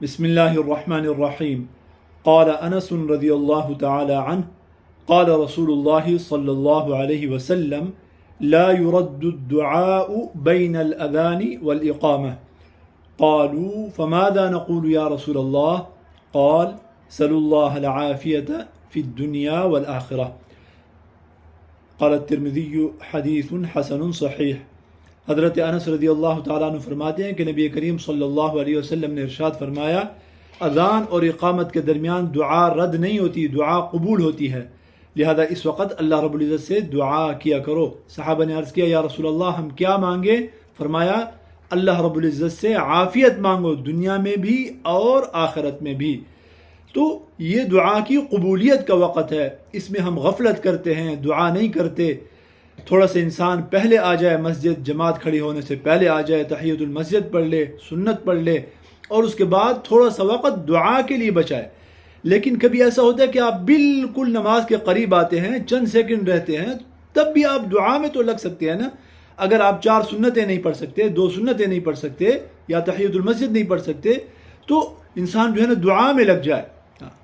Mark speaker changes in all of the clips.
Speaker 1: بسم الله الرحمن الرحيم. قال أنس رضي الله تعالى عنه قال رسول الله صلى الله عليه وسلم لا يرد الدعاء بين الأذان والإقامة. قالوا فماذا نقول يا رسول الله؟ قال سلوا الله العافية في الدنيا والآخرة. قال الترمذي حدیث حسن صحیح. حضرت انس رضی اللہ تعالیٰ عنہ فرماتے ہیں کہ نبی کریم صلی اللہ علیہ وسلم نے ارشاد فرمایا اذان اور اقامت کے درمیان دعا رد نہیں ہوتی، دعا قبول ہوتی ہے، لہذا اس وقت اللہ رب العزت سے دعا کیا کرو۔ صحابہ نے عرض کیا یا رسول اللہ ہم کیا مانگے؟ فرمایا اللہ رب العزت سے عافیت مانگو، دنیا میں بھی اور آخرت میں بھی۔ تو یہ دعا کی قبولیت کا وقت ہے، اس میں ہم غفلت کرتے ہیں، دعا نہیں کرتے۔ تھوڑا سا انسان پہلے آ جائے مسجد، جماعت کھڑی ہونے سے پہلے آ جائے، تحیۃ المسجد پڑھ لے، سنت پڑھ لے، اور اس کے بعد تھوڑا سا وقت دعا کے لیے بچائے۔ لیکن کبھی ایسا ہوتا ہے کہ آپ بالکل نماز کے قریب آتے ہیں، چند سیکنڈ رہتے ہیں، تب بھی آپ دعا میں تو لگ سکتے ہیں نا۔ اگر آپ 4 سنتیں نہیں پڑھ سکتے، 2 سنتیں نہیں پڑھ سکتے، یا تحیۃ المسجد نہیں پڑھ سکتے، تو انسان جو ہے نا دعا میں لگ جائے،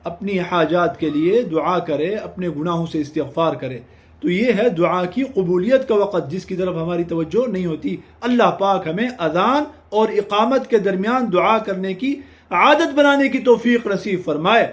Speaker 1: اپنی حاجات کے لیے دعا کرے، اپنے گناہوں سے استغفار کرے۔ تو یہ ہے دعا کی قبولیت کا وقت جس کی طرف ہماری توجہ نہیں ہوتی۔ اللہ پاک ہمیں اذان اور اقامت کے درمیان دعا کرنے کی عادت بنانے کی توفیق نصیب فرمائے۔